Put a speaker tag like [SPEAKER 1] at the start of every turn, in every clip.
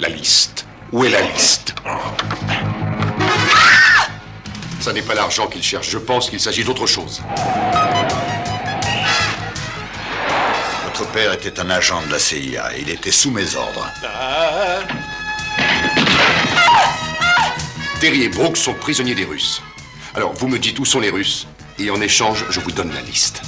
[SPEAKER 1] La liste. Où est la liste? Ça n'est pas l'argent qu'il cherche. Je pense qu'il s'agit d'autre chose.
[SPEAKER 2] Votre père était un agent de la CIA. Il était sous mes ordres.
[SPEAKER 1] Terry et Brooks sont prisonniers des Russes. Alors, vous me dites où sont les Russes, et en échange, je vous donne la liste.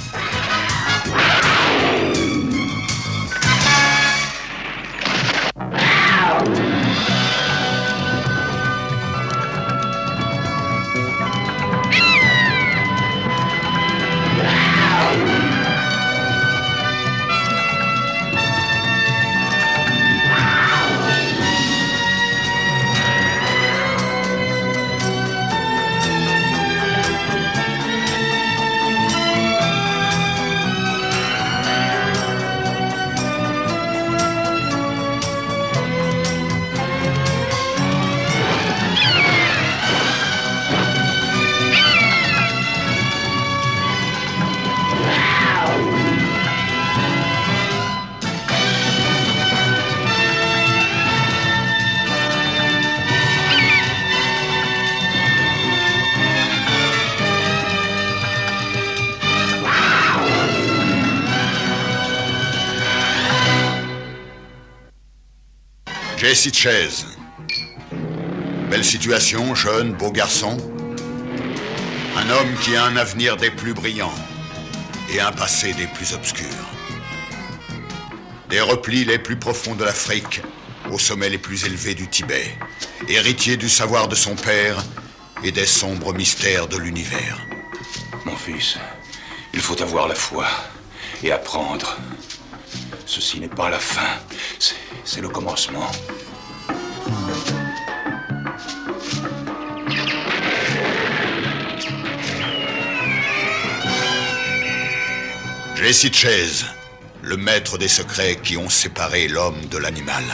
[SPEAKER 2] Jesse Chase. Belle situation, jeune, beau garçon. Un homme qui a un avenir des plus brillants et un passé des plus obscurs. Des replis les plus profonds de l'Afrique aux sommets les plus élevés du Tibet. Héritier du savoir de son père et des sombres mystères de l'univers.
[SPEAKER 3] Mon fils, il faut avoir la foi et apprendre. Ceci n'est pas la fin, c'est le commencement.
[SPEAKER 2] Jesse Chase, le maître des secrets qui ont séparé l'homme de l'animal.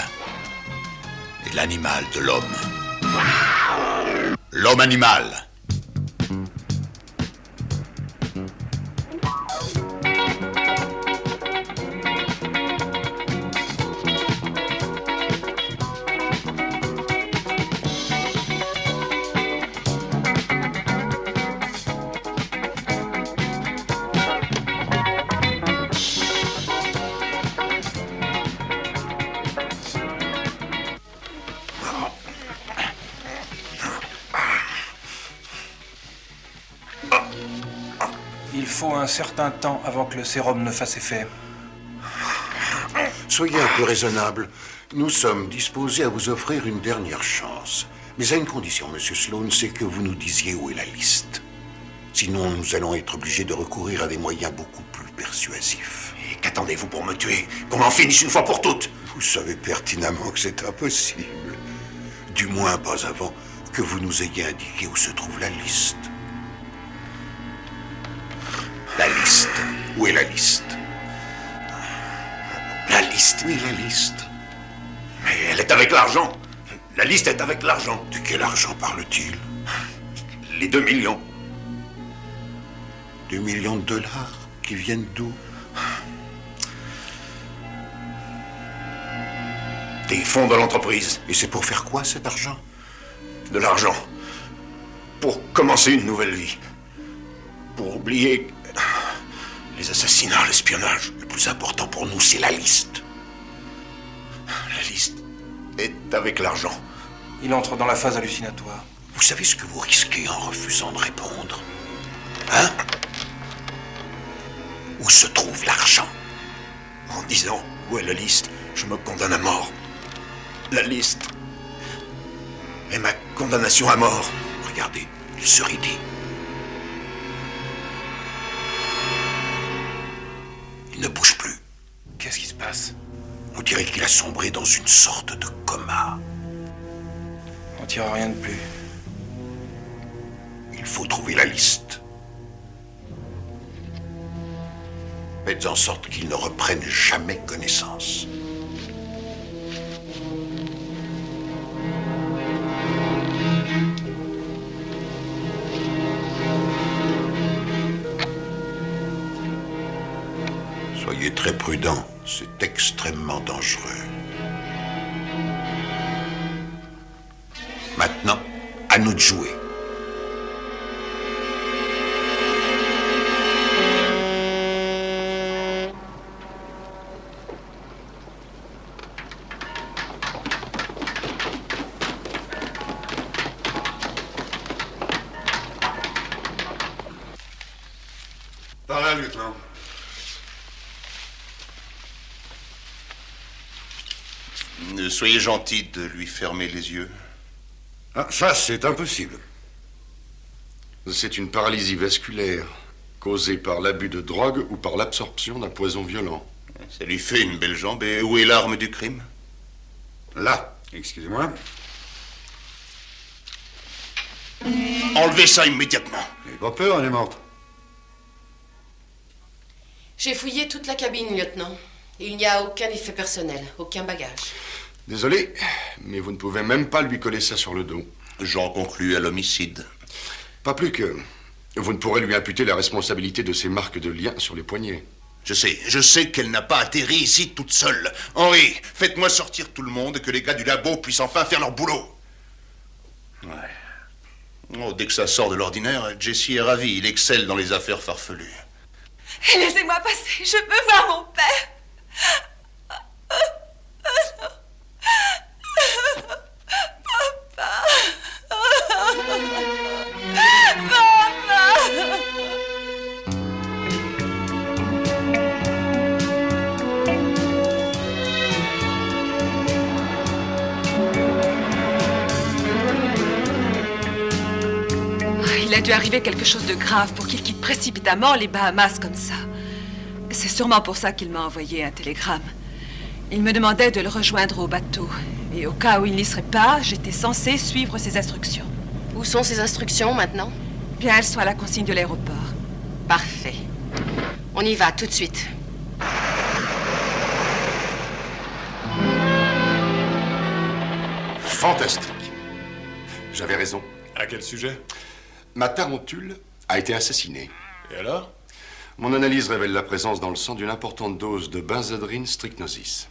[SPEAKER 2] Et l'animal de l'homme. L'homme animal.
[SPEAKER 4] Il faut un certain temps avant que le sérum ne fasse effet.
[SPEAKER 5] Soyez un peu raisonnable. Nous sommes disposés à vous offrir une dernière chance. Mais à une condition, Monsieur Sloan, c'est que vous nous disiez où est la liste. Sinon, nous allons être obligés de recourir à des moyens beaucoup plus persuasifs.
[SPEAKER 1] Et qu'attendez-vous pour me tuer? Qu'on en finisse une fois pour toutes?
[SPEAKER 5] Vous savez pertinemment que c'est impossible. Du moins pas avant que vous nous ayez indiqué où se trouve la liste.
[SPEAKER 1] La liste. Où est la liste? La liste?
[SPEAKER 5] Oui, la liste.
[SPEAKER 1] Mais elle est avec l'argent. La liste est avec l'argent.
[SPEAKER 5] De quel argent parle-t-il?
[SPEAKER 1] Les 2 millions.
[SPEAKER 5] 2 millions de dollars qui viennent d'où?
[SPEAKER 1] Des fonds de l'entreprise.
[SPEAKER 5] Et c'est pour faire quoi, cet argent?
[SPEAKER 1] De l'argent. Pour commencer une nouvelle vie. Pour oublier les assassinats, l'espionnage.
[SPEAKER 5] Le plus important pour nous, c'est la liste.
[SPEAKER 1] La liste est avec l'argent.
[SPEAKER 4] Il entre dans la phase hallucinatoire.
[SPEAKER 5] Vous savez ce que vous risquez en refusant de répondre? Hein? Où se trouve l'argent?
[SPEAKER 1] En disant où est la liste, je me condamne à mort. La liste est ma condamnation à mort.
[SPEAKER 5] Regardez, il se raidit. Il ne bouge plus.
[SPEAKER 4] Qu'est-ce qui se passe?
[SPEAKER 5] On dirait qu'il a sombré dans une sorte de coma.
[SPEAKER 4] On tire rien de plus.
[SPEAKER 5] Il faut trouver la liste. Faites en sorte qu'il ne reprenne jamais connaissance. Soyez très prudent, c'est extrêmement dangereux. Maintenant, à nous de jouer.
[SPEAKER 6] Par là, lieutenant.
[SPEAKER 7] Soyez gentil de lui fermer les yeux.
[SPEAKER 6] Ah, ça, c'est impossible. C'est une paralysie vasculaire causée par l'abus de drogue ou par l'absorption d'un poison violent.
[SPEAKER 7] Ça lui fait une belle jambe. Et où est l'arme du crime?
[SPEAKER 6] Là, excusez-moi.
[SPEAKER 7] Enlevez ça immédiatement.
[SPEAKER 6] N'ayez pas peur, elle est morte.
[SPEAKER 8] J'ai fouillé toute la cabine, lieutenant. Il n'y a aucun effet personnel, aucun bagage.
[SPEAKER 6] Désolé, mais vous ne pouvez même pas lui coller ça sur le dos.
[SPEAKER 7] J'en conclus à l'homicide.
[SPEAKER 6] Pas plus que vous ne pourrez lui imputer la responsabilité de ces marques de lien sur les poignets.
[SPEAKER 7] Je sais qu'elle n'a pas atterri ici toute seule. Henri, faites-moi sortir tout le monde, que les gars du labo puissent enfin faire leur boulot. Ouais. Oh, dès que ça sort de l'ordinaire, Jesse est ravi. Il excelle dans les affaires farfelues.
[SPEAKER 9] Laissez-moi passer, je veux voir mon père. Il a dû arriver quelque chose de grave pour qu'il quitte précipitamment les Bahamas comme ça. C'est sûrement pour ça qu'il m'a envoyé un télégramme. Il me demandait de le rejoindre au bateau. Et au cas où il n'y serait pas, j'étais censée suivre ses instructions.
[SPEAKER 8] Où sont ces instructions maintenant?
[SPEAKER 9] Bien, elles sont à la consigne de l'aéroport.
[SPEAKER 8] Parfait. On y va tout de suite.
[SPEAKER 6] Fantastique. J'avais raison.
[SPEAKER 10] À quel sujet?
[SPEAKER 6] Ma tarentule a été assassinée.
[SPEAKER 10] Et alors?
[SPEAKER 6] Mon analyse révèle la présence dans le sang d'une importante dose de benzedrine strychnosis.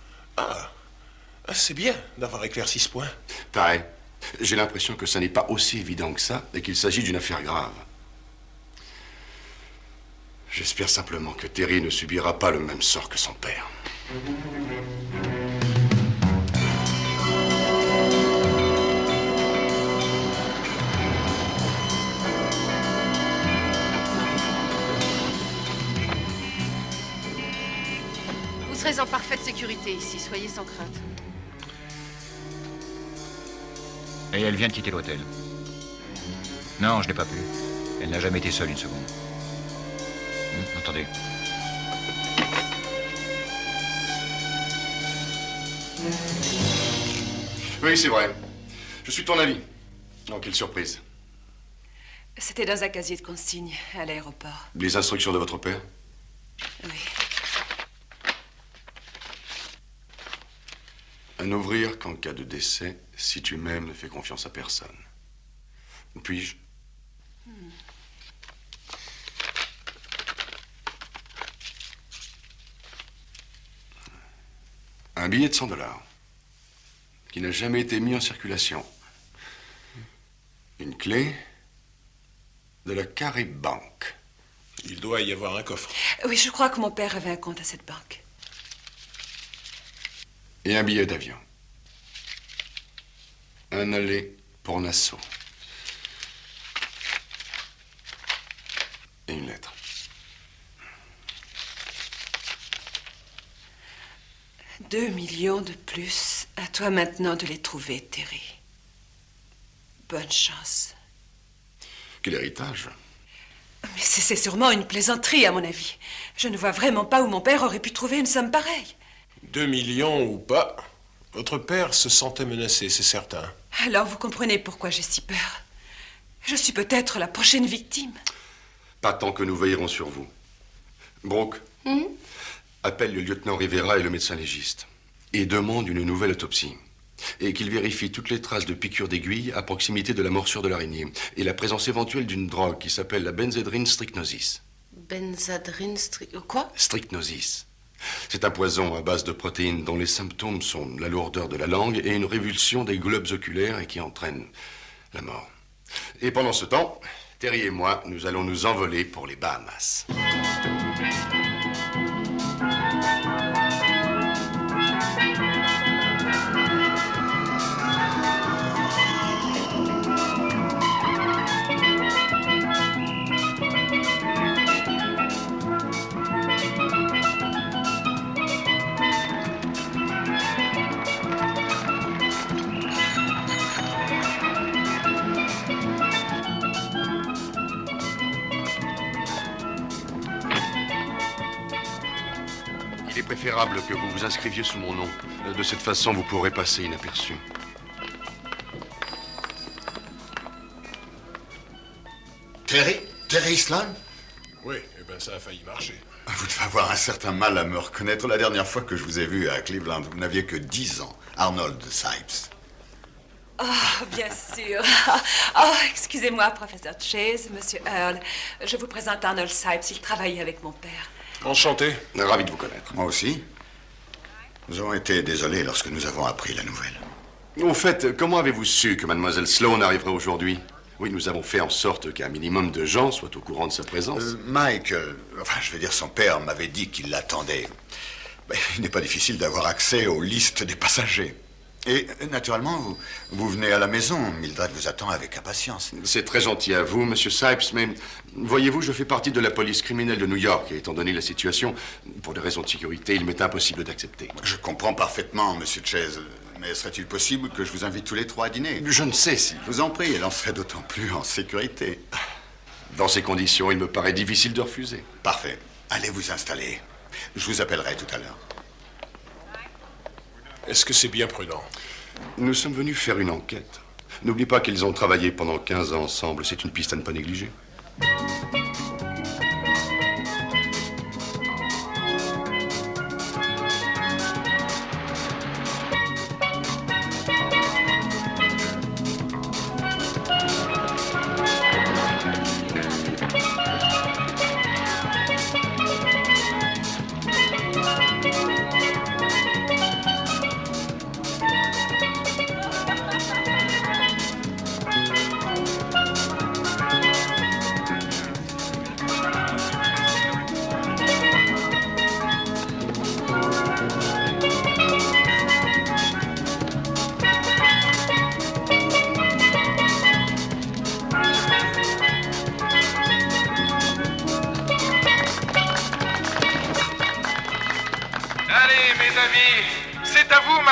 [SPEAKER 10] C'est bien d'avoir éclairci ce point.
[SPEAKER 6] Pareil. J'ai l'impression que ça n'est pas aussi évident que ça et qu'il s'agit d'une affaire grave. J'espère simplement que Terry ne subira pas le même sort que son père.
[SPEAKER 8] Vous serez en parfaite sécurité ici, soyez sans crainte.
[SPEAKER 11] Et elle vient de quitter l'hôtel. Non, je n'ai pas pu. Elle n'a jamais été seule une seconde. Attendez.
[SPEAKER 6] Oui, c'est vrai. Je suis de ton avis. Oh, quelle surprise.
[SPEAKER 9] C'était dans un casier de consigne à l'aéroport.
[SPEAKER 6] Les instructions de votre père?
[SPEAKER 9] Oui.
[SPEAKER 6] À n'ouvrir qu'en cas de décès, si tu m'aimes, ne fais confiance à personne. Puis-je? Un billet de $100 qui n'a jamais été mis en circulation. Une clé de la Carib Bank.
[SPEAKER 10] Il doit y avoir un coffre.
[SPEAKER 9] Oui, je crois que mon père avait un compte à cette banque.
[SPEAKER 6] Et un billet d'avion. Un aller pour Nassau. Et une lettre.
[SPEAKER 9] 2 millions de plus. À toi maintenant de les trouver, Terry. Bonne chance.
[SPEAKER 6] Quel héritage?
[SPEAKER 9] Mais c'est sûrement une plaisanterie, à mon avis. Je ne vois vraiment pas où mon père aurait pu trouver une somme pareille.
[SPEAKER 10] 2 millions ou pas, votre père se sentait menacé, c'est certain.
[SPEAKER 9] Alors vous comprenez pourquoi j'ai si peur. Je suis peut-être la prochaine victime.
[SPEAKER 6] Pas tant que nous veillerons sur vous. Brooke, appelle le lieutenant Rivera et le médecin légiste et demande une nouvelle autopsie. Et qu'il vérifie toutes les traces de piqûres d'aiguille à proximité de la morsure de l'araignée et la présence éventuelle d'une drogue qui s'appelle la benzedrine strychnosis.
[SPEAKER 8] Quoi?
[SPEAKER 6] Strychnosis. C'est un poison à base de protéines dont les symptômes sont la lourdeur de la langue et une révulsion des globes oculaires et qui entraîne La mort. Et pendant ce temps, Terry et moi, nous allons nous envoler pour les Bahamas. Il est préférable que vous vous inscriviez sous mon nom. De cette façon, vous pourrez passer inaperçu.
[SPEAKER 2] Terry Sloan?
[SPEAKER 10] Oui, eh ben ça a failli marcher.
[SPEAKER 2] Vous devez avoir un certain mal à me reconnaître. La dernière fois que je vous ai vu à Cleveland, vous n'aviez que 10 ans. Arnold Sipes.
[SPEAKER 9] Oh, bien sûr. Oh, excusez-moi, professeur Chase, monsieur Earl. Je vous présente Arnold Sipes. Il travaillait avec mon père.
[SPEAKER 10] Enchanté.
[SPEAKER 6] Ravi de vous connaître.
[SPEAKER 2] Moi aussi. Nous avons été désolés lorsque nous avons appris la nouvelle.
[SPEAKER 6] Au fait, comment avez-vous su que mademoiselle Sloan arriverait aujourd'hui? Oui, nous avons fait en sorte qu'un minimum de gens soient au courant de sa présence.
[SPEAKER 2] Mike, enfin, je veux dire, son père m'avait dit qu'il l'attendait. Ben, il n'est pas difficile d'avoir accès aux listes des passagers. Et, naturellement, vous venez à la maison. Mildred vous attend avec impatience.
[SPEAKER 6] C'est très gentil à vous, monsieur Sipes, mais voyez-vous, je fais partie de la police criminelle de New York, et étant donné la situation, pour des raisons de sécurité, il m'est impossible d'accepter.
[SPEAKER 2] Je comprends parfaitement, monsieur Chase. Mais serait-il possible que je vous invite tous les trois à dîner?
[SPEAKER 6] Je ne sais si...
[SPEAKER 2] Je vous en prie, elle en serait d'autant plus en sécurité.
[SPEAKER 6] Dans ces conditions, il me paraît difficile de refuser.
[SPEAKER 2] Parfait. Allez vous installer. Je vous appellerai tout à l'heure.
[SPEAKER 10] Est-ce que c'est bien prudent?
[SPEAKER 6] Nous sommes venus faire une enquête. N'oublie pas qu'ils ont travaillé pendant 15 ans ensemble. C'est une piste à ne pas négliger.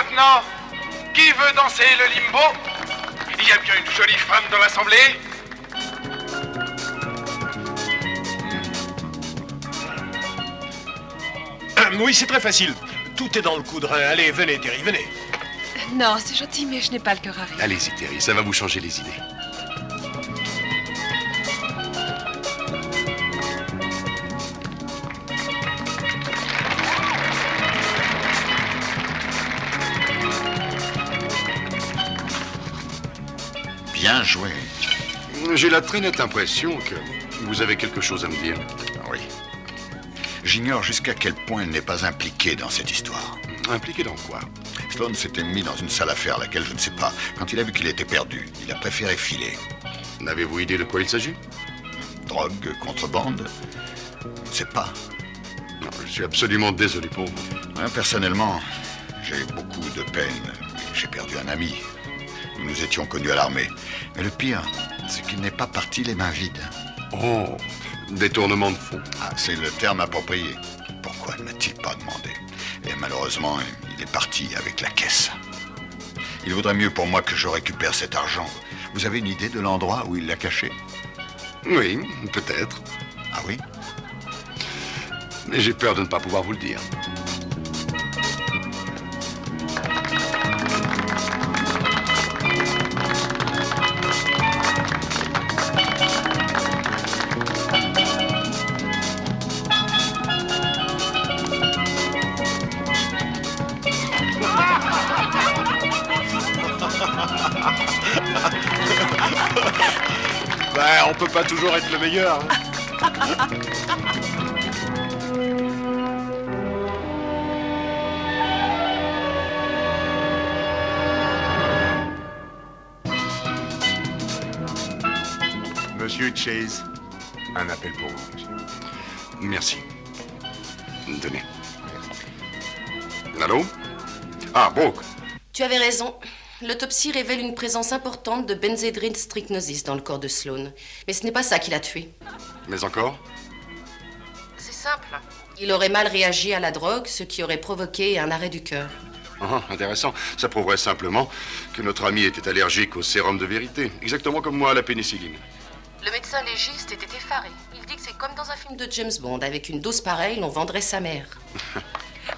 [SPEAKER 12] maintenant? Qui veut danser le limbo? Il y a bien une jolie femme dans l'assemblée?
[SPEAKER 10] Oui, c'est très facile. Tout est dans le coup de rein. Allez, venez, Terry, venez.
[SPEAKER 9] Non, c'est gentil, mais je n'ai pas le cœur à rire.
[SPEAKER 6] Allez-y, Terry, ça va vous changer les idées.
[SPEAKER 2] Bien joué.
[SPEAKER 6] J'ai la très nette impression que vous avez quelque chose à me dire.
[SPEAKER 2] Oui. J'ignore jusqu'à quel point elle n'est pas impliquée dans cette histoire.
[SPEAKER 6] Impliquée dans quoi?
[SPEAKER 2] Sloan s'était mis dans une sale affaire, laquelle je ne sais pas. Quand il a vu qu'il était perdu, il a préféré filer.
[SPEAKER 6] N'avez-vous idée de quoi il s'agit?
[SPEAKER 2] Drogue, contrebande? Je ne sais pas.
[SPEAKER 6] Non, je suis absolument désolé pour vous.
[SPEAKER 2] Personnellement, j'ai beaucoup de peine. J'ai perdu un ami. Nous nous étions connus à l'armée. Mais le pire, c'est qu'il n'est pas parti les mains vides.
[SPEAKER 6] Oh, détournement de fonds.
[SPEAKER 2] Ah, c'est le terme approprié. Pourquoi ne m'a-t-il pas demandé? Et malheureusement, il est parti avec la caisse. Il vaudrait mieux pour moi que je récupère cet argent. Vous avez une idée de l'endroit où il l'a caché?
[SPEAKER 6] Oui, peut-être.
[SPEAKER 2] Ah oui?
[SPEAKER 6] Mais j'ai peur de ne pas pouvoir vous le dire.
[SPEAKER 10] Ben, on peut pas toujours être le meilleur.
[SPEAKER 7] Monsieur Chase, un appel pour vous, monsieur.
[SPEAKER 6] Merci. Tenez. Allô? Ah, Brooke.
[SPEAKER 8] Tu avais raison. L'autopsie révèle une présence importante de benzédrine strychnosis dans le corps de Sloan. Mais ce n'est pas ça qui l'a tué.
[SPEAKER 6] Mais encore?
[SPEAKER 8] C'est simple. Il aurait mal réagi à la drogue, ce qui aurait provoqué un arrêt du cœur.
[SPEAKER 6] Ah, intéressant. Ça prouverait simplement que notre ami était allergique au sérum de vérité. Exactement comme moi à la pénicilline.
[SPEAKER 8] Le médecin légiste était effaré. Il dit que c'est comme dans un film de James Bond. Avec une dose pareille, on vendrait sa mère.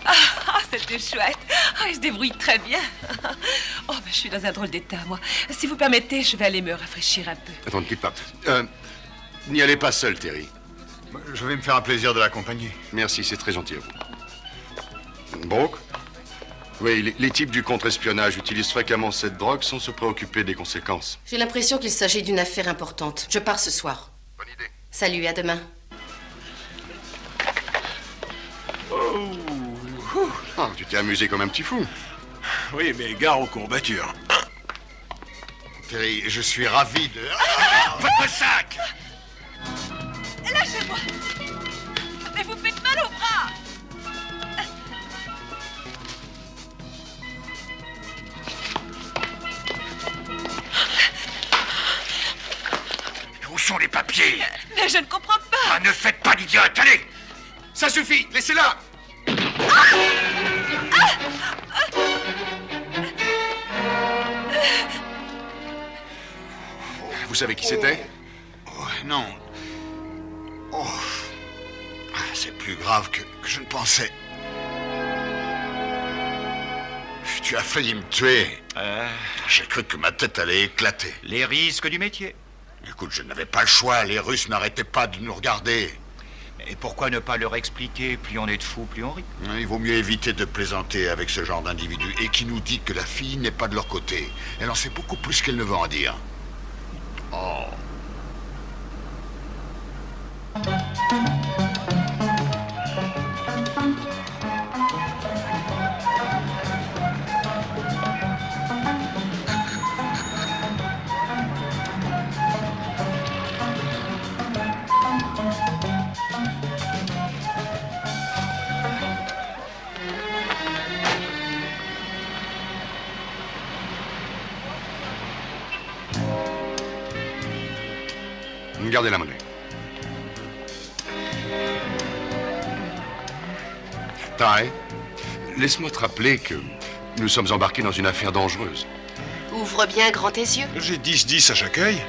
[SPEAKER 9] Ah, c'était chouette. Ah, il se débrouille très bien. Oh, je suis dans un drôle d'état, moi. Si vous permettez, je vais aller me rafraîchir un peu.
[SPEAKER 6] Attends, ne quitte pas. N'y allez pas seul, Terry.
[SPEAKER 2] Je vais me faire un plaisir de l'accompagner.
[SPEAKER 6] Merci, c'est très gentil à vous. Brooke? Oui, les types du contre-espionnage utilisent fréquemment cette drogue sans se préoccuper des conséquences.
[SPEAKER 8] J'ai l'impression qu'il s'agit d'une affaire importante. Je pars ce soir.
[SPEAKER 6] Bonne idée.
[SPEAKER 8] Salut, à demain.
[SPEAKER 6] Ah, tu t'es amusé comme un petit fou.
[SPEAKER 10] Oui, mais gare aux courbatures.
[SPEAKER 2] Terry, je suis ravi de...
[SPEAKER 7] Votre sac!
[SPEAKER 9] Lâchez-moi! Mais vous faites mal au bras!
[SPEAKER 7] Où sont les papiers?
[SPEAKER 9] Mais je ne comprends pas!
[SPEAKER 7] Ah, ne faites pas d'idiote, allez! Ça suffit, laissez-la!
[SPEAKER 6] Vous savez qui c'était?
[SPEAKER 2] Oh, non. Oh. Ah, c'est plus grave que je ne pensais. Tu as failli me tuer. J'ai cru que ma tête allait éclater.
[SPEAKER 11] Les risques du métier.
[SPEAKER 2] Écoute, je n'avais pas le choix. Les Russes n'arrêtaient pas de nous regarder.
[SPEAKER 11] Et pourquoi ne pas leur expliquer? Plus on est de fous, plus on rit.
[SPEAKER 2] Il vaut mieux éviter de plaisanter avec ce genre d'individu. Et qui nous dit que la fille n'est pas de leur côté. Elle en sait beaucoup plus qu'elle ne veut en dire. Oh.
[SPEAKER 6] Gardez la monnaie. Ty, laisse-moi te rappeler que nous sommes embarqués dans une affaire dangereuse.
[SPEAKER 8] Ouvre bien grand tes yeux.
[SPEAKER 10] J'ai 10-10 à chaque œil.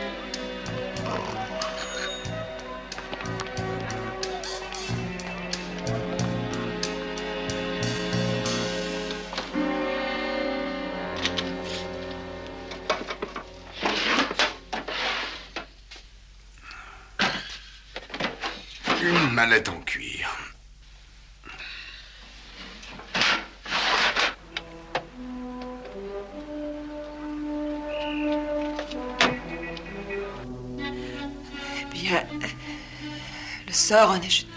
[SPEAKER 6] Une mallette en cuir.
[SPEAKER 9] Eh bien, le sort en est jeté.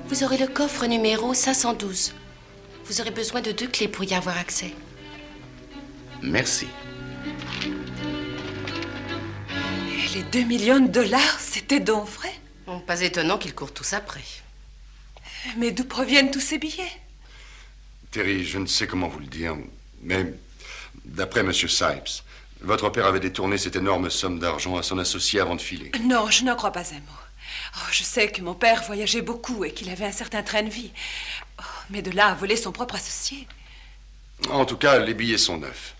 [SPEAKER 8] Vous aurez le coffre numéro 512. Vous aurez besoin de 2 clés pour y avoir accès.
[SPEAKER 6] Merci.
[SPEAKER 9] Et les 2 millions de dollars, c'était donc vrai?
[SPEAKER 8] Pas étonnant qu'ils courent tous après.
[SPEAKER 9] Mais d'où proviennent tous ces billets?
[SPEAKER 6] Terry, je ne sais comment vous le dire, mais d'après M. Sipes, votre père avait détourné cette énorme somme d'argent à son associé avant de filer.
[SPEAKER 9] Non, je n'en crois pas un mot. Oh, je sais que mon père voyageait beaucoup et qu'il avait un certain train de vie. Oh, mais de là à voler son propre associé.
[SPEAKER 6] En tout cas, les billets sont neufs.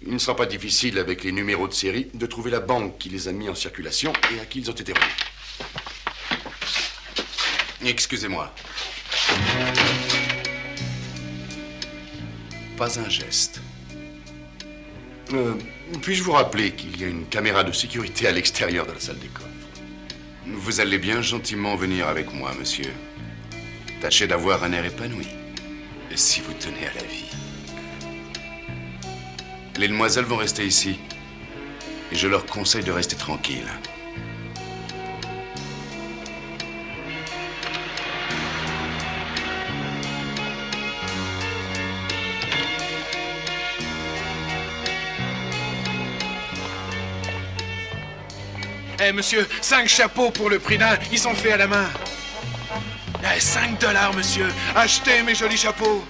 [SPEAKER 6] Il ne sera pas difficile, avec les numéros de série, de trouver la banque qui les a mis en circulation et à qui ils ont été remis.
[SPEAKER 13] Excusez-moi. Pas un geste.
[SPEAKER 6] Puis-je vous rappeler qu'il y a une caméra de sécurité à l'extérieur de la salle des coffres?
[SPEAKER 13] Vous allez bien gentiment venir avec moi, monsieur. Tâchez d'avoir un air épanoui. Si vous tenez à la vie. Les demoiselles vont rester ici. Et je leur conseille de rester tranquilles.
[SPEAKER 12] Eh, monsieur, 5 chapeaux pour le prix d'un. Ils sont faits à la main. Eh, 5 $, monsieur. Achetez mes jolis chapeaux.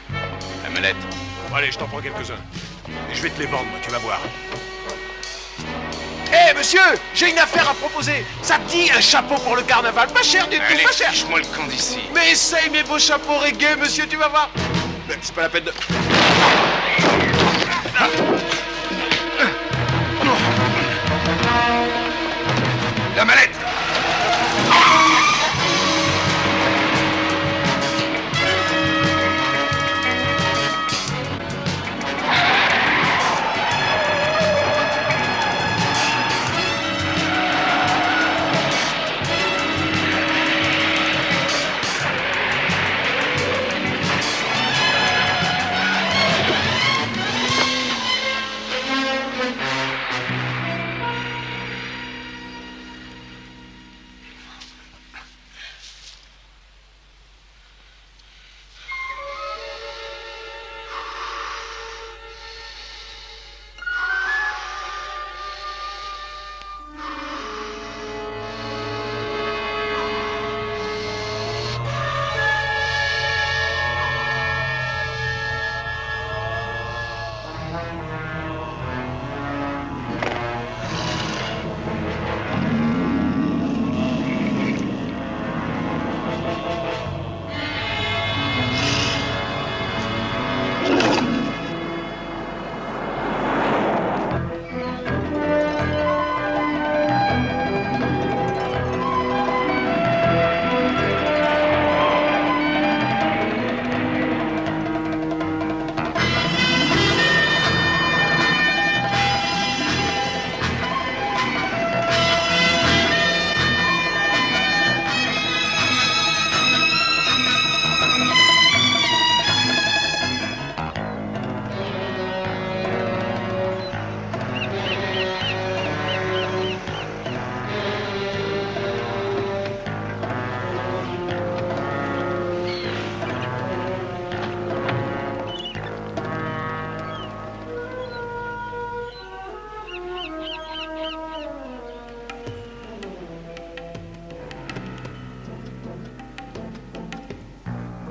[SPEAKER 3] La mallette.
[SPEAKER 10] Bon, allez, je t'en prends quelques-uns. Et je vais te les vendre, moi, tu vas voir.
[SPEAKER 12] Eh, monsieur, j'ai une affaire à proposer. Ça te dit un chapeau pour le carnaval? Pas cher du tout,
[SPEAKER 3] Allez,
[SPEAKER 12] pas cher.
[SPEAKER 3] fiche-moi le camp d'ici.
[SPEAKER 12] Mais essaye mes beaux chapeaux reggae, monsieur, tu vas voir. Mais c'est pas la peine de...
[SPEAKER 3] La mallette.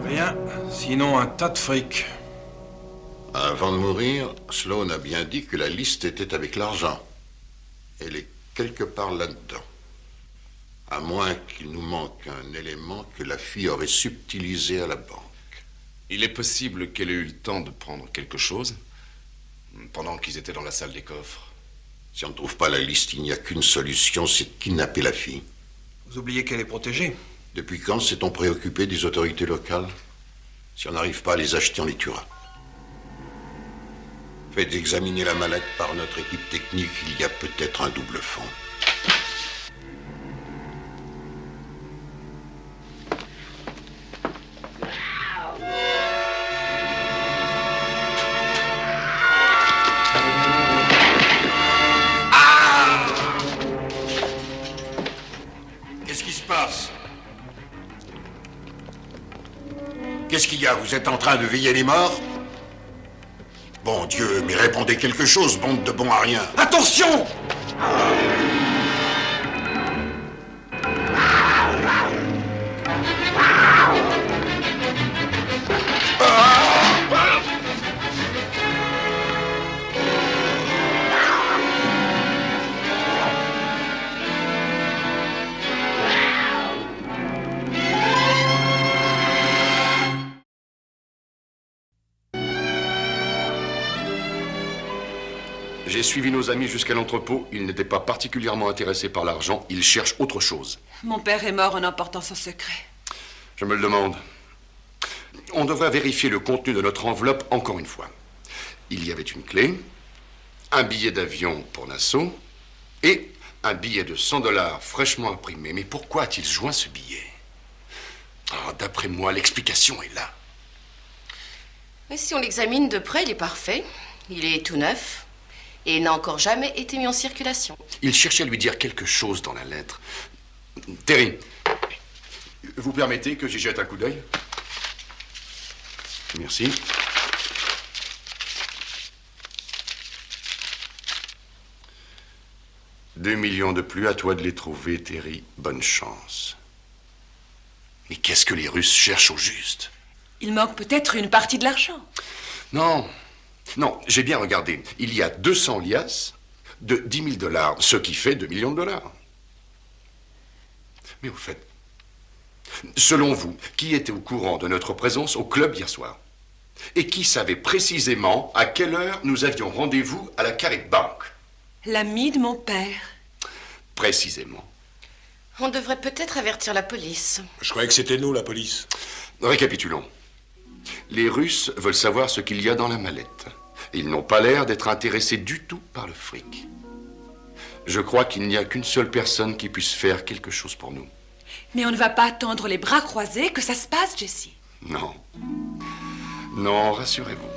[SPEAKER 4] Rien, sinon un tas de fric.
[SPEAKER 5] Avant de mourir, Sloan a bien dit que la liste était avec l'argent. Elle est quelque part là-dedans. À moins qu'il nous manque un élément que la fille aurait subtilisé à la banque.
[SPEAKER 13] Il est possible qu'elle ait eu le temps de prendre quelque chose pendant qu'ils étaient dans la salle des coffres.
[SPEAKER 5] Si on ne trouve pas la liste, il n'y a qu'une solution, c'est de kidnapper la fille.
[SPEAKER 4] Vous oubliez qu'elle est protégée.
[SPEAKER 5] Depuis quand s'est-on préoccupé des autorités locales? Si on n'arrive pas à les acheter, on les tuera. Faites examiner la mallette par notre équipe technique, il y a peut-être un double fond. Qu'est-ce qui se passe? Qu'est-ce qu'il y a? Vous êtes en train de veiller les morts? Bon Dieu, mais répondez quelque chose, bande de bons à rien.
[SPEAKER 4] Attention!
[SPEAKER 6] J'ai suivi nos amis jusqu'à l'entrepôt. Ils n'étaient pas particulièrement intéressés par l'argent. Ils cherchent autre chose.
[SPEAKER 9] Mon père est mort en emportant son secret.
[SPEAKER 6] Je me le demande. On devrait vérifier le contenu de notre enveloppe encore une fois. Il y avait une clé, un billet d'avion pour Nassau et un billet de 100 $ fraîchement imprimé. Mais pourquoi a-t-il joint ce billet? D'après moi, l'explication est là.
[SPEAKER 8] Mais si on l'examine de près, il est parfait. Il est tout neuf. Et n'a encore jamais été mis en circulation.
[SPEAKER 6] Il cherchait à lui dire quelque chose dans la lettre. Terry, vous permettez que j'y jette un coup d'œil? Merci. 2 millions de plus, à toi de les trouver, Terry. Bonne chance.
[SPEAKER 7] Mais qu'est-ce que les Russes cherchent au juste?
[SPEAKER 9] Il manque peut-être une partie de l'argent.
[SPEAKER 6] Non, non, j'ai bien regardé. Il y a 200 liasses de 10 000 $, ce qui fait 2 millions de dollars. Mais au fait, selon vous, qui était au courant de notre présence au club hier soir? Et qui savait précisément à quelle heure nous avions rendez-vous à la Carrick Bank?
[SPEAKER 9] L'ami de mon père.
[SPEAKER 6] Précisément.
[SPEAKER 8] On devrait peut-être avertir la police.
[SPEAKER 10] Je croyais que c'était nous, la police.
[SPEAKER 6] Récapitulons. Les Russes veulent savoir ce qu'il y a dans la mallette. Ils n'ont pas l'air d'être intéressés du tout par le fric. Je crois qu'il n'y a qu'une seule personne qui puisse faire quelque chose pour nous.
[SPEAKER 9] Mais on ne va pas attendre les bras croisés que ça se passe, Jesse.
[SPEAKER 6] Non. Non, rassurez-vous.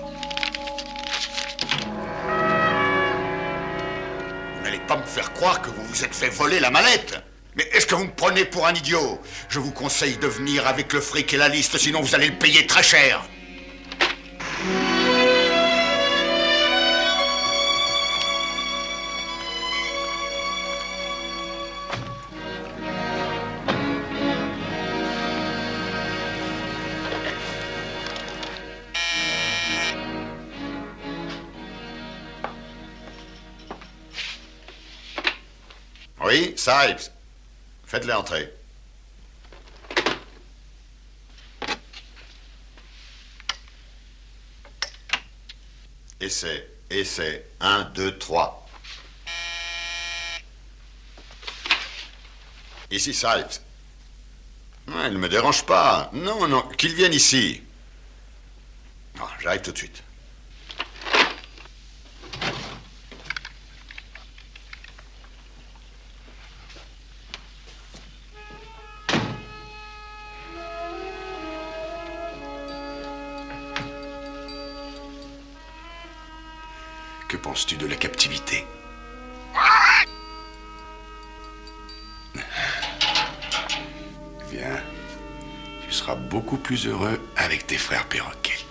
[SPEAKER 7] Vous n'allez pas me faire croire que vous vous êtes fait voler la mallette. Mais est-ce que vous me prenez pour un idiot? Je vous conseille de venir avec le fric et la liste, sinon vous allez le payer très cher. Oui, Sipes. Faites-les entrer. Essai, essai. 1, 2, 3. Ici, Sipes. Il ne me dérange pas. Non, non, qu'il vienne ici. Oh, j'arrive tout de suite.
[SPEAKER 6] Que penses-tu de la captivité? Viens, tu seras beaucoup plus heureux avec tes frères perroquets.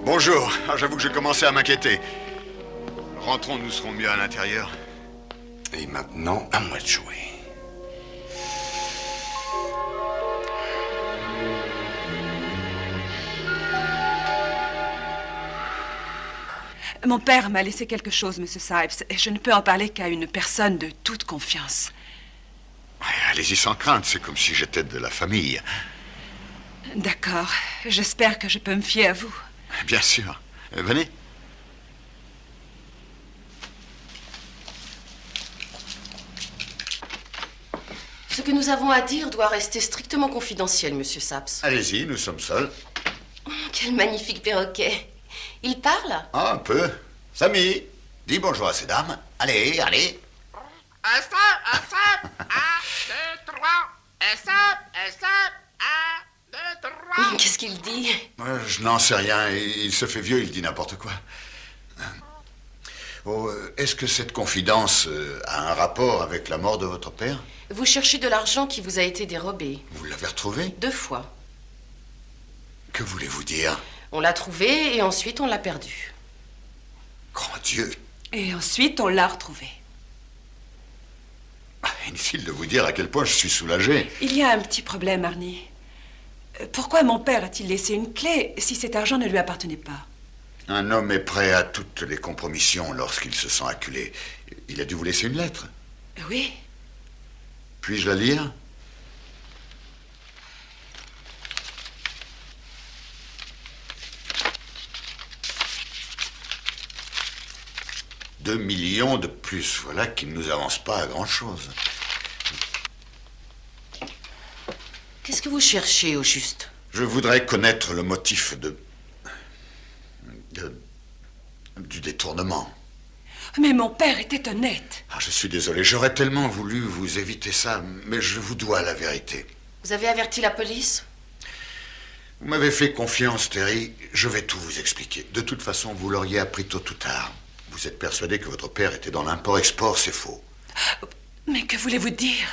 [SPEAKER 7] Bonjour. Ah, j'avoue que j'ai commencé à m'inquiéter. Rentrons, nous serons mieux à l'intérieur.
[SPEAKER 6] Et maintenant, à moi de jouer.
[SPEAKER 9] Mon père m'a laissé quelque chose, Monsieur Sipes, et je ne peux en parler qu'à une personne de toute confiance.
[SPEAKER 7] Allez-y sans crainte, c'est comme si j'étais de la famille.
[SPEAKER 9] D'accord. J'espère que je peux me fier à vous.
[SPEAKER 7] Bien sûr. Venez.
[SPEAKER 8] Ce que nous avons à dire doit rester strictement confidentiel, Monsieur Saps.
[SPEAKER 7] Allez-y, nous sommes seuls.
[SPEAKER 8] Oh, quel magnifique perroquet. Il parle?
[SPEAKER 7] Ah, un peu. Samy, dis bonjour à ces dames. Allez, allez.
[SPEAKER 14] Un stop, 1, 2, 3. Un stop, 1, 2, 3.
[SPEAKER 8] Qu'est-ce qu'il dit?
[SPEAKER 7] Je n'en sais rien. Il se fait vieux, il dit n'importe quoi. Oh, est-ce que cette confidence a un rapport avec la mort de votre père?
[SPEAKER 8] Vous cherchez de l'argent qui vous a été dérobé.
[SPEAKER 7] Vous l'avez retrouvé?
[SPEAKER 8] 2 fois.
[SPEAKER 7] Que voulez-vous dire?
[SPEAKER 8] On l'a trouvé et ensuite on l'a perdu.
[SPEAKER 7] Grand Dieu!
[SPEAKER 9] Et ensuite, on l'a retrouvé.
[SPEAKER 7] Inutile de vous dire à quel point je suis soulagé.
[SPEAKER 9] Il y a un petit problème, Arnie. Pourquoi mon père a-t-il laissé une clé si cet argent ne lui appartenait pas?
[SPEAKER 7] Un homme est prêt à toutes les compromissions lorsqu'il se sent acculé. Il a dû vous laisser une lettre.
[SPEAKER 9] Oui.
[SPEAKER 7] Puis-je la lire? « 2 millions de plus, voilà qui ne nous avance pas à grand-chose. »
[SPEAKER 8] Qu'est-ce que vous cherchez, au juste?
[SPEAKER 7] Je voudrais connaître le motif du détournement.
[SPEAKER 9] Mais mon père était honnête.
[SPEAKER 7] Ah, je suis désolé, j'aurais tellement voulu vous éviter ça, mais je vous dois la vérité.
[SPEAKER 8] Vous avez averti la police?
[SPEAKER 7] Vous m'avez fait confiance, Terry. Je vais tout vous expliquer. De toute façon, vous l'auriez appris tôt ou tard. Vous êtes persuadé que votre père était dans l'import-export, c'est faux.
[SPEAKER 9] Mais que voulez-vous dire?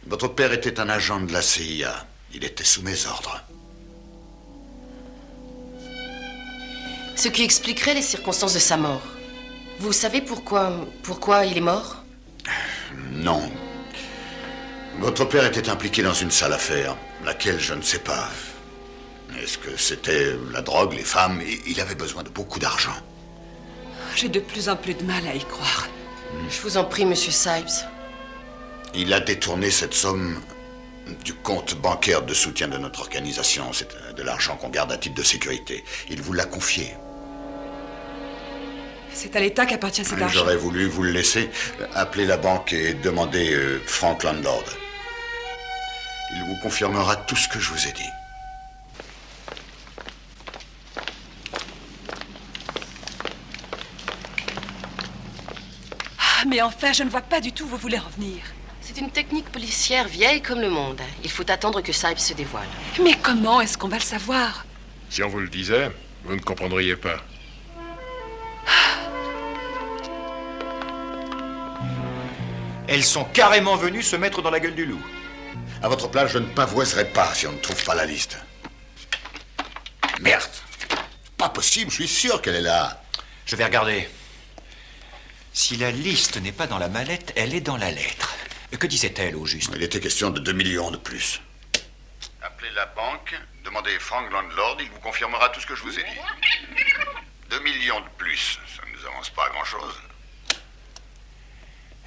[SPEAKER 7] Votre père était un agent de la CIA. Il était sous mes ordres.
[SPEAKER 8] Ce qui expliquerait les circonstances de sa mort. Vous savez pourquoi il est mort?
[SPEAKER 7] Non. Votre père était impliqué dans une sale affaire, laquelle je ne sais pas. Est-ce que c'était la drogue, les femmes? Il avait besoin de beaucoup d'argent.
[SPEAKER 9] J'ai de plus en plus de mal à y croire.
[SPEAKER 8] Je vous en prie, monsieur Sipes.
[SPEAKER 7] Il a détourné cette somme du compte bancaire de soutien de notre organisation. C'est de l'argent qu'on garde à titre de sécurité. Il vous l'a confié.
[SPEAKER 9] C'est à l'État qu'appartient cet argent.
[SPEAKER 7] J'aurais voulu vous le laisser. Appelez la banque et demandez Frank Landlord. Il vous confirmera tout ce que je vous ai dit.
[SPEAKER 9] Ah, mais enfin, je ne vois pas du tout où vous voulez revenir.
[SPEAKER 8] C'est une technique policière vieille comme le monde. Il faut attendre que Sipes se dévoile.
[SPEAKER 9] Mais comment est-ce qu'on va le savoir?
[SPEAKER 10] Si on vous le disait, vous ne comprendriez pas.
[SPEAKER 11] Elles sont carrément venues se mettre dans la gueule du loup.
[SPEAKER 7] À votre place, je ne pavoiserai pas si on ne trouve pas la liste. Merde. Pas possible, je suis sûr qu'elle est là.
[SPEAKER 11] Je vais regarder. Si la liste n'est pas dans la mallette, elle est dans la lettre. Que disait-elle au juste?
[SPEAKER 7] Il était question de 2 millions de plus.
[SPEAKER 2] Appelez la banque, demandez Frank Landlord, il vous confirmera tout ce que je vous ai dit. 2 millions de plus, ça ne nous avance pas à grand-chose.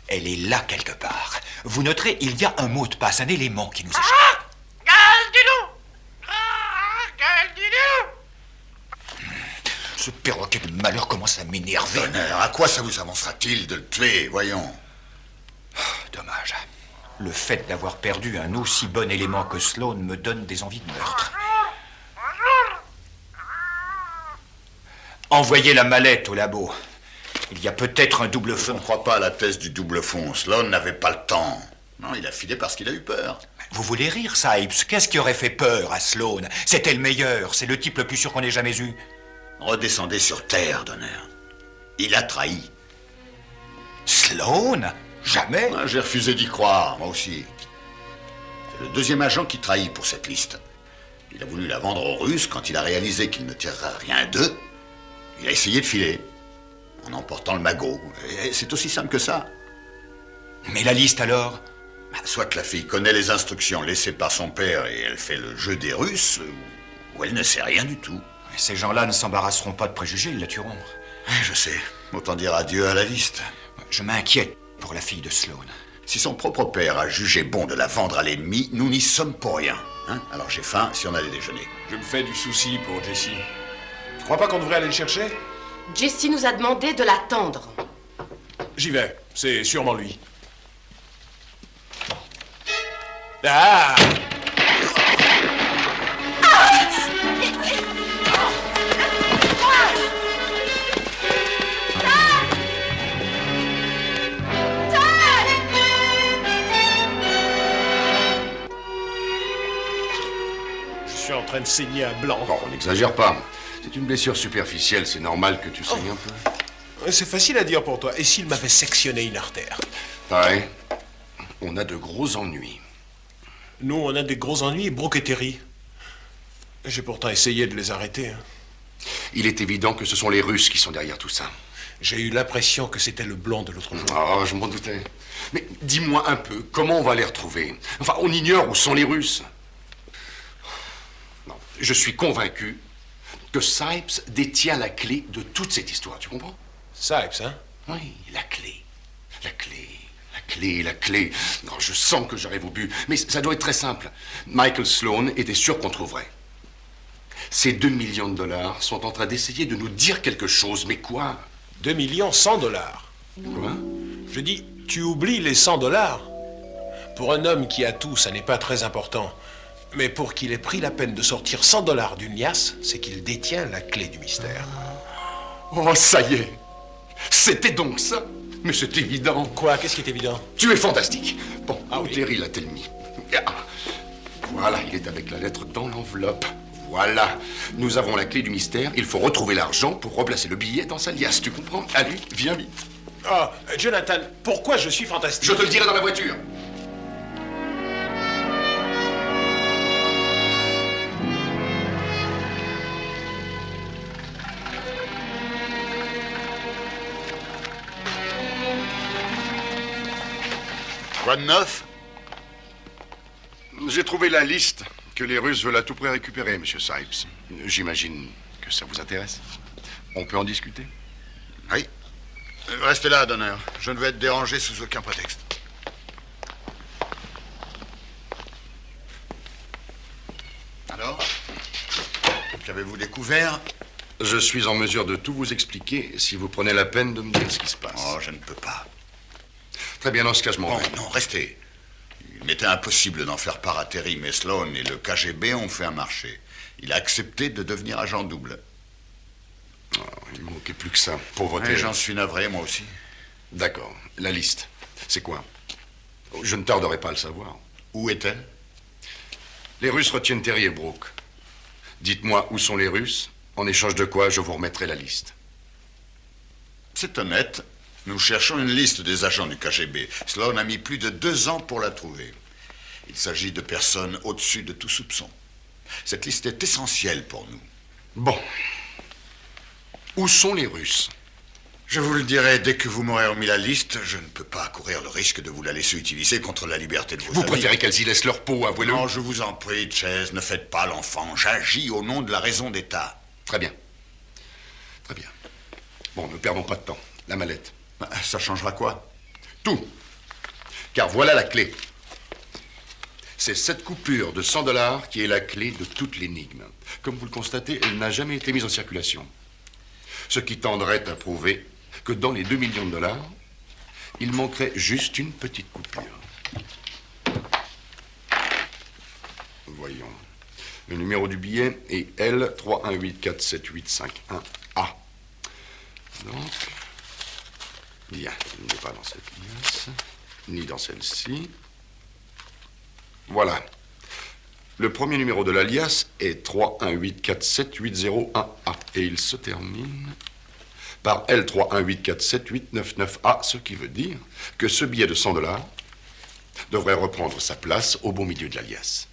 [SPEAKER 11] Elle est là quelque part. Vous noterez, il y a un mot de passe, un élément qui nous échappe.
[SPEAKER 14] Gueule du loup! Gueule du loup!
[SPEAKER 11] Ce perroquet de malheur commence à m'énerver.
[SPEAKER 7] Tonnerre, à quoi ça vous avancera-t-il de le tuer, voyons?
[SPEAKER 11] Dommage. Le fait d'avoir perdu un aussi bon élément que Sloan me donne des envies de meurtre. Envoyez la mallette au labo. Il y a peut-être un double fond.
[SPEAKER 7] Je ne crois pas à la thèse du double fond. Sloan n'avait pas le temps. Non, il a filé parce qu'il a eu peur.
[SPEAKER 11] Vous voulez rire, Sipes? Qu'est-ce qui aurait fait peur à Sloan? C'était le meilleur. C'est le type le plus sûr qu'on ait jamais eu.
[SPEAKER 7] Redescendez sur Terre, Donner. Il a trahi.
[SPEAKER 11] Sloan? Jamais?
[SPEAKER 7] J'ai refusé d'y croire, moi aussi. C'est le deuxième agent qui trahit pour cette liste. Il a voulu la vendre aux Russes quand il a réalisé qu'il ne tirerait rien d'eux. Il a essayé de filer, en emportant le magot. Et c'est aussi simple que ça.
[SPEAKER 11] Mais la liste alors?
[SPEAKER 7] Soit que la fille connaît les instructions laissées par son père et elle fait le jeu des Russes, ou elle ne sait rien du tout.
[SPEAKER 11] Ces gens-là ne s'embarrasseront pas de préjugés, ils la tueront.
[SPEAKER 7] Je sais. Autant dire adieu à la liste.
[SPEAKER 11] Je m'inquiète pour la fille de Sloan.
[SPEAKER 7] Si son propre père a jugé bon de la vendre à l'ennemi, nous n'y sommes pour rien. Hein? Alors j'ai faim, si on allait déjeuner.
[SPEAKER 10] Je me fais du souci pour Jessie. Tu crois pas qu'on devrait aller le chercher?
[SPEAKER 8] Jessie nous a demandé de l'attendre.
[SPEAKER 10] J'y vais. C'est sûrement lui. Ah! Je suis en train de saigner à blanc.
[SPEAKER 6] Bon, on n'exagère pas. C'est une blessure superficielle, c'est normal que tu saignes un peu.
[SPEAKER 10] C'est facile à dire pour toi. Et s'il m'avait sectionné une artère?
[SPEAKER 6] Ouais. On a de gros ennuis.
[SPEAKER 10] Nous, on a des gros ennuis, Brooke et Terry. J'ai pourtant essayé de les arrêter.
[SPEAKER 6] Il est évident que ce sont les Russes qui sont derrière tout ça.
[SPEAKER 10] J'ai eu l'impression que c'était le blond de l'autre jour.
[SPEAKER 6] Oh, je m'en doutais. Mais dis-moi un peu, comment on va les retrouver? Enfin, on ignore où sont les Russes. Non, je suis convaincu que Sipes détient la clé de toute cette histoire, tu comprends?
[SPEAKER 10] Sipes, hein?
[SPEAKER 6] Oui, la clé. La clé. La clé, la clé. Non, je sens que j'arrive au but. Mais ça doit être très simple. Michael Sloan était sûr qu'on trouverait. Ces 2 millions de dollars sont en train d'essayer de nous dire quelque chose. Mais quoi?
[SPEAKER 10] 2 millions 100 dollars.
[SPEAKER 6] Quoi?
[SPEAKER 10] Je dis, tu oublies les 100 dollars. Pour un homme qui a tout, ça n'est pas très important. Mais pour qu'il ait pris la peine de sortir 100 dollars d'une liasse, c'est qu'il détient la clé du mystère.
[SPEAKER 6] Oh, ça y est. C'était donc ça. Mais c'est évident.
[SPEAKER 10] Quoi? Qu'est-ce qui est évident?
[SPEAKER 6] Tu es fantastique. Bon,
[SPEAKER 10] oui.
[SPEAKER 6] Terry l'a-t-elle mis? Ah. Voilà, il est avec la lettre dans l'enveloppe. Voilà. Nous avons la clé du mystère. Il faut retrouver l'argent pour replacer le billet dans sa liasse. Tu comprends? Allez, viens vite.
[SPEAKER 10] Ah, Jonathan, pourquoi je suis fantastique?
[SPEAKER 6] Je te le dirai dans la voiture.
[SPEAKER 7] Quoi de neuf?
[SPEAKER 6] J'ai trouvé la liste que les Russes veulent à tout prix récupérer, monsieur Sipes. J'imagine que ça vous intéresse. On peut en discuter?
[SPEAKER 7] Oui. Restez là, Donner. Je ne vais être dérangé sous aucun prétexte. Alors? Qu'avez-vous découvert?
[SPEAKER 6] Je suis en mesure de tout vous expliquer si vous prenez la peine de me dire ce qui se passe.
[SPEAKER 7] Oh, je ne peux pas.
[SPEAKER 6] Très bien, dans ce cas, je m'en vais.
[SPEAKER 7] Non, restez. Il m'était impossible d'en faire part à Terry, mais Sloan et le KGB ont fait un marché. Il a accepté de devenir agent double.
[SPEAKER 6] Oh, il ne manquait plus que ça, pauvre
[SPEAKER 7] Et
[SPEAKER 6] Terry.
[SPEAKER 7] j'en suis navré, moi aussi.
[SPEAKER 6] D'accord. La liste, c'est quoi? Je ne tarderai pas à le savoir.
[SPEAKER 7] Où est-elle?
[SPEAKER 6] Les Russes retiennent Terry et Brooke. Dites-moi où sont les Russes, en échange de quoi je vous remettrai la liste.
[SPEAKER 7] C'est honnête. Nous cherchons une liste des agents du KGB. Sloan a mis plus de 2 ans pour la trouver. Il s'agit de personnes au-dessus de tout soupçon. Cette liste est essentielle pour nous.
[SPEAKER 6] Bon. Où sont les Russes?
[SPEAKER 7] Je vous le dirai dès que vous m'aurez remis la liste. Je ne peux pas courir le risque de vous la laisser utiliser contre la liberté de vos amis.
[SPEAKER 6] Vous préférez qu'elles y laissent leur peau, avouez-le?
[SPEAKER 7] Non, je vous en prie, Chase, ne faites pas l'enfant. J'agis au nom de la raison d'État.
[SPEAKER 6] Très bien. Très bien. Bon, ne perdons pas de temps. La mallette.
[SPEAKER 7] Ça changera quoi?
[SPEAKER 6] Tout. Car voilà la clé. C'est cette coupure de 100 $ qui est la clé de toute l'énigme. Comme vous le constatez, elle n'a jamais été mise en circulation. Ce qui tendrait à prouver que dans les 2 millions de $, il manquerait juste une petite coupure. Voyons. Le numéro du billet est L3184785-1A. Donc, bien, il n'est pas dans cette liasse, ni dans celle-ci. Voilà. Le premier numéro de l'alias est 3184780-1A et il se termine par L3184789-9A, ce qui veut dire que ce billet de 100 $ devrait reprendre sa place au beau milieu de l'alias.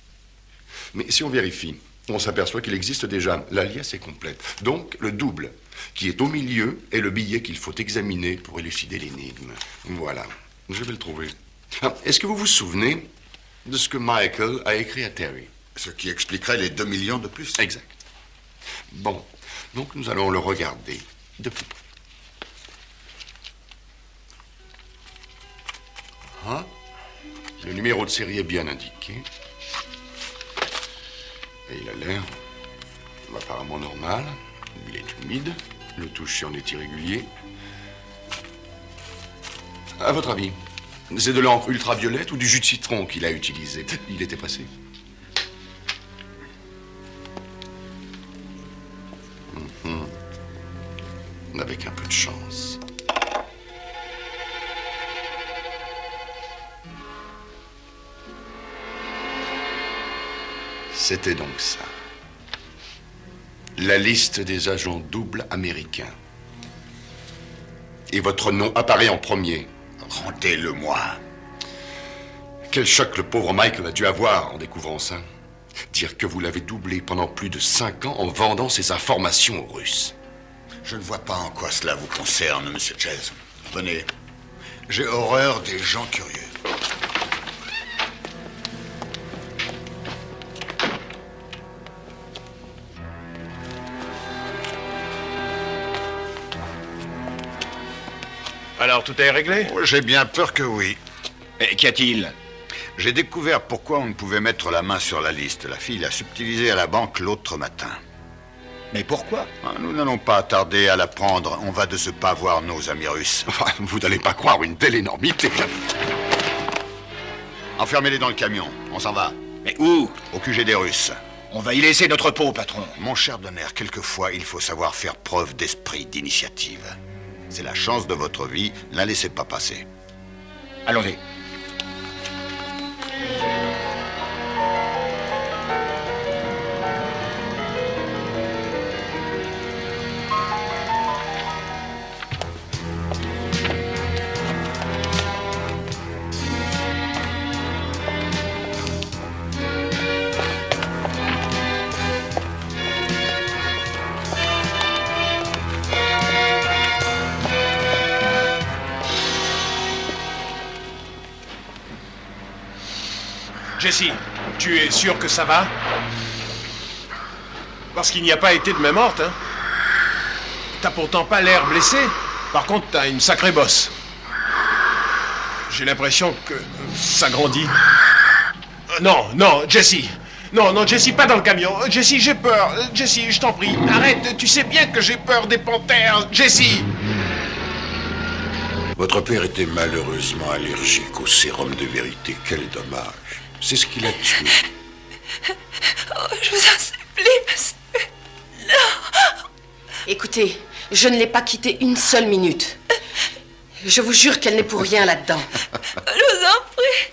[SPEAKER 6] Mais si on vérifie, on s'aperçoit qu'il existe déjà. L'alias est complète. Donc, le double qui est au milieu est le billet qu'il faut examiner pour élucider l'énigme. Voilà. Je vais le trouver. Ah, est-ce que vous vous souvenez de ce que Michael a écrit à Terry?
[SPEAKER 7] Ce qui expliquerait les 2 millions de plus.
[SPEAKER 6] Exact. Bon. Donc, nous allons le regarder de plus près. Ah. Le numéro de série est bien indiqué. Et il a l'air apparemment normal. Il est humide. Le toucher en est irrégulier. À votre avis, c'est de l'encre ultraviolette ou du jus de citron qu'il a utilisé? Il était passé. Avec un peu de chance. C'était donc ça. La liste des agents doubles américains. Et votre nom apparaît en premier.
[SPEAKER 7] Rendez-le-moi.
[SPEAKER 6] Quel choc le pauvre Michael a dû avoir en découvrant ça. Dire que vous l'avez doublé pendant plus de 5 ans en vendant ces informations aux Russes.
[SPEAKER 7] Je ne vois pas en quoi cela vous concerne, Monsieur Chase. Venez. J'ai horreur des gens curieux.
[SPEAKER 10] Alors, tout est réglé?
[SPEAKER 7] J'ai bien peur que oui.
[SPEAKER 11] Et qu'y a-t-il?
[SPEAKER 7] J'ai découvert pourquoi on ne pouvait mettre la main sur la liste. La fille l'a subtilisée à la banque l'autre matin.
[SPEAKER 11] Mais pourquoi?
[SPEAKER 7] Nous n'allons pas tarder à l'apprendre. On va de ce pas voir nos amis russes.
[SPEAKER 6] Enfin, vous n'allez pas croire une telle énormité.
[SPEAKER 7] Enfermez-les dans le camion. On s'en va.
[SPEAKER 11] Mais où?
[SPEAKER 7] Au QG des Russes.
[SPEAKER 11] On va y laisser notre peau, patron.
[SPEAKER 7] Mon cher Donner, quelquefois, il faut savoir faire preuve d'esprit d'initiative. C'est la chance de votre vie. Ne la laissez pas passer.
[SPEAKER 11] Allons-y.
[SPEAKER 10] Jesse, tu es sûr que ça va? Parce qu'il n'y a pas été de main morte, hein? T'as pourtant pas l'air blessé. Par contre, t'as une sacrée bosse. J'ai l'impression que ça grandit. Non, Jesse. Non, Jesse, pas dans le camion. Jesse, j'ai peur. Jesse, je t'en prie, arrête. Tu sais bien que j'ai peur des panthères. Jesse!
[SPEAKER 5] Votre père était malheureusement allergique au sérum de vérité. Quel dommage. C'est ce qui l'a tué.
[SPEAKER 9] Oh, je vous en supplie, monsieur. Non.
[SPEAKER 8] Écoutez, je ne l'ai pas quittée une seule minute. Je vous jure qu'elle n'est pour rien là-dedans.
[SPEAKER 9] Je vous en prie.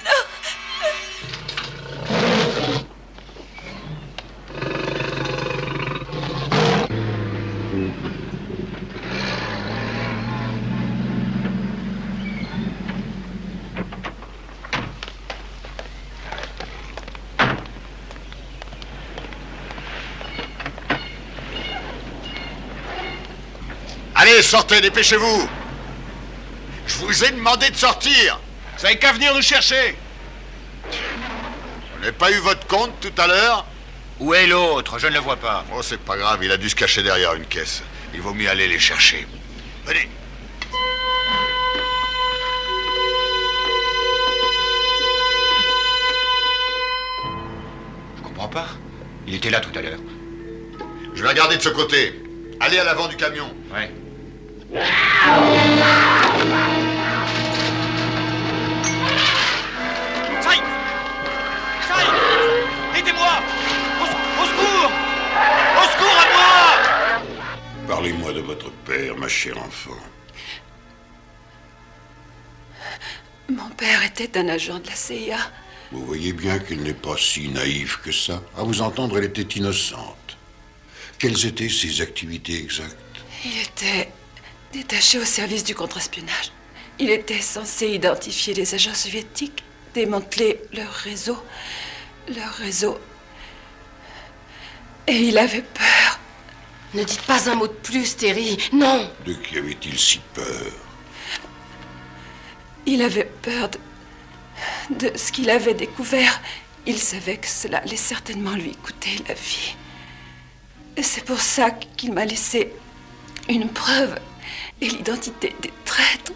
[SPEAKER 9] Non.
[SPEAKER 7] Allez, sortez, dépêchez-vous. Je vous ai demandé de sortir.
[SPEAKER 10] Vous n'avez qu'à venir nous chercher.
[SPEAKER 7] Vous n'avez pas eu votre compte tout à l'heure?
[SPEAKER 11] Où est l'autre? Je ne le vois pas.
[SPEAKER 7] Oh, c'est pas grave, il a dû se cacher derrière une caisse. Il vaut mieux aller les chercher. Venez.
[SPEAKER 11] Je comprends pas. Il était là tout à l'heure.
[SPEAKER 7] Je vais regarder de ce côté. Allez à l'avant du camion.
[SPEAKER 11] Ouais.
[SPEAKER 14] Aidez-moi! Au secours! Au secours à moi!
[SPEAKER 5] Parlez-moi de votre père, ma chère enfant.
[SPEAKER 9] Mon père était un agent de la CIA.
[SPEAKER 5] Vous voyez bien qu'elle n'est pas si naïve que ça. À vous entendre, elle était innocente. Quelles étaient ses activités exactes?
[SPEAKER 9] Il était détaché au service du contre-espionnage. Il était censé identifier les agents soviétiques, démanteler leur réseau. Et il avait peur.
[SPEAKER 8] Ne dites pas un mot de plus, Terry. Non.
[SPEAKER 5] De qui avait-il si peur?
[SPEAKER 9] Il avait peur de ce qu'il avait découvert. Il savait que cela allait certainement lui coûter la vie. Et c'est pour ça qu'il m'a laissé une preuve et l'identité des traîtres.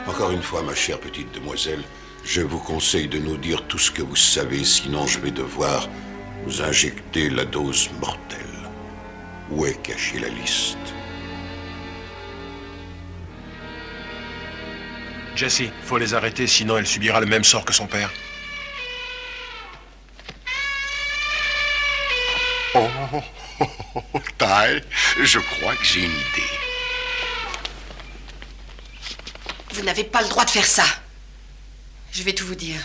[SPEAKER 5] Encore une fois, ma chère petite demoiselle, je vous conseille de nous dire tout ce que vous savez, sinon je vais devoir vous injecter la dose mortelle. Où est cachée la liste?
[SPEAKER 10] Jesse, faut les arrêter, sinon elle subira le même sort que son père.
[SPEAKER 7] Ty, je crois que j'ai une idée.
[SPEAKER 8] Vous n'avez pas le droit de faire ça. Je vais tout vous dire.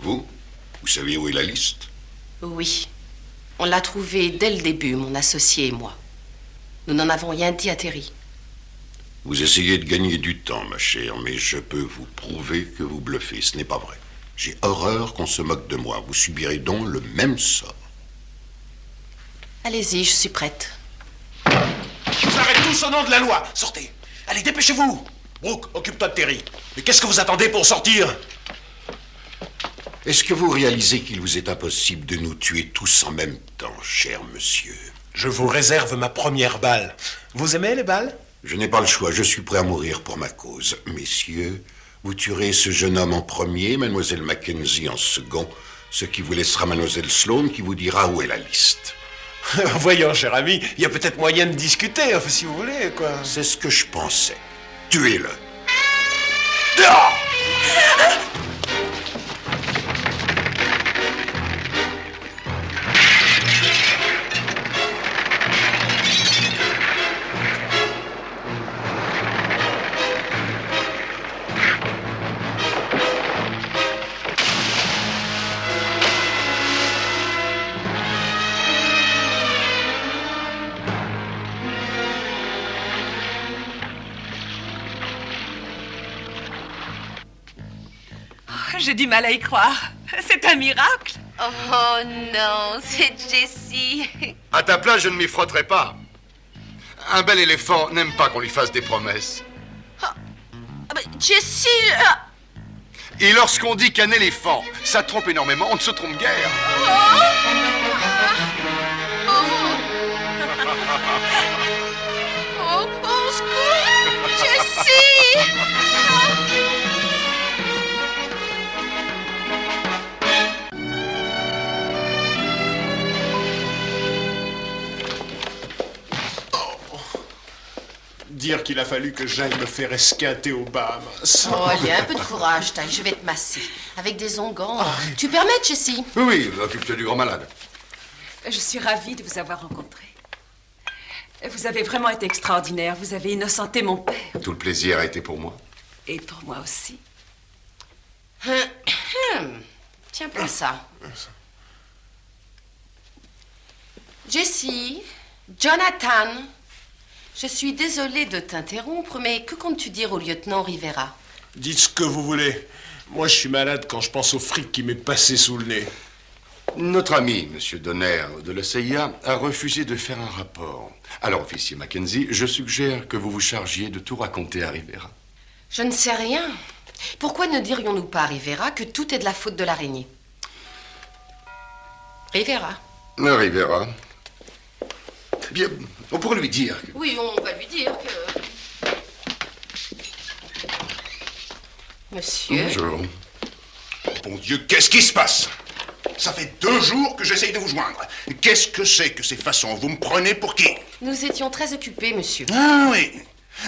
[SPEAKER 5] Vous savez où est la liste?
[SPEAKER 8] Oui. On l'a trouvée dès le début, mon associé et moi. Nous n'en avons rien dit à Terry.
[SPEAKER 5] Vous essayez de gagner du temps, ma chère, mais je peux vous prouver que vous bluffez. Ce n'est pas vrai. J'ai horreur qu'on se moque de moi. Vous subirez donc le même sort.
[SPEAKER 8] Allez-y, je suis prête.
[SPEAKER 10] Je vous arrête tous au nom de la loi. Sortez. Allez, dépêchez-vous. Brooke, occupe-toi de Terry. Mais qu'est-ce que vous attendez pour sortir?
[SPEAKER 5] Est-ce que vous réalisez qu'il vous est impossible de nous tuer tous en même temps, cher monsieur?
[SPEAKER 10] Je vous réserve ma première balle. Vous aimez les balles?
[SPEAKER 5] Je n'ai pas le choix. Je suis prêt à mourir pour ma cause. Messieurs, vous tuerez ce jeune homme en premier, mademoiselle Mackenzie en second, ce qui vous laissera mademoiselle Sloane qui vous dira où est la liste.
[SPEAKER 10] Voyons, cher ami, il y a peut-être moyen de discuter, enfin, si vous voulez, quoi.
[SPEAKER 5] C'est ce que je pensais. Tuez-le.
[SPEAKER 10] Dehors!
[SPEAKER 9] J'ai du mal à y croire. C'est un miracle.
[SPEAKER 8] Oh non, c'est Jessie.
[SPEAKER 6] À ta place, je ne m'y frotterai pas. Un bel éléphant n'aime pas qu'on lui fasse des promesses.
[SPEAKER 8] Jessie...
[SPEAKER 6] Et lorsqu'on dit qu'un éléphant, ça trompe énormément, on ne se trompe guère.
[SPEAKER 8] Oh, au secours, Jessie.
[SPEAKER 10] Dire qu'il a fallu que j'aille me faire esquinter aux Bahamas.
[SPEAKER 8] Oh, allez, un peu de courage, Ty. Je vais te masser. Avec des onguents. Tu permets, Jessie?
[SPEAKER 6] Oui, occupe-toi du grand malade.
[SPEAKER 9] Je suis ravie de vous avoir rencontré. Vous avez vraiment été extraordinaire. Vous avez innocenté mon père.
[SPEAKER 6] Tout le plaisir a été pour moi.
[SPEAKER 9] Et pour moi aussi.
[SPEAKER 8] Tiens, prends ça. Jessie, Jonathan, je suis désolée de t'interrompre, mais que comptes-tu dire au lieutenant Rivera?
[SPEAKER 10] Dites ce que vous voulez. Moi, je suis malade quand je pense au fric qui m'est passé sous le nez.
[SPEAKER 6] Notre ami, M. Donner, de la CIA, a refusé de faire un rapport. Alors, officier Mackenzie, je suggère que vous vous chargiez de tout raconter à Rivera.
[SPEAKER 8] Je ne sais rien. Pourquoi ne dirions-nous pas à Rivera que tout est de la faute de l'araignée? Rivera.
[SPEAKER 6] Rivera. Bien, on pourrait lui dire.
[SPEAKER 8] Oui, on va lui dire que... Monsieur...
[SPEAKER 6] Bonjour.
[SPEAKER 1] Bon Dieu, qu'est-ce qui se passe? Ça fait 2 jours que j'essaye de vous joindre. Qu'est-ce que c'est que ces façons? Vous me prenez pour qui?
[SPEAKER 8] Nous étions très occupés, monsieur.
[SPEAKER 1] Ah oui.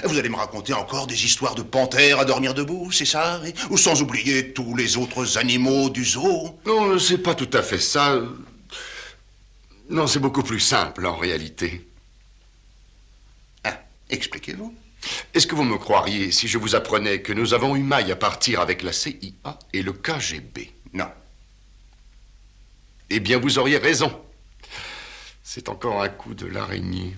[SPEAKER 1] Vous allez me raconter encore des histoires de panthères à dormir debout, c'est ça? Oui. Ou sans oublier tous les autres animaux du zoo?
[SPEAKER 6] Non, c'est pas tout à fait ça. Non, c'est beaucoup plus simple, en réalité.
[SPEAKER 1] Ah, expliquez-vous.
[SPEAKER 6] Est-ce que vous me croiriez si je vous apprenais que nous avons eu maille à partir avec la CIA et le KGB?
[SPEAKER 1] Non.
[SPEAKER 6] Eh bien, vous auriez raison. C'est encore un coup de l'araignée.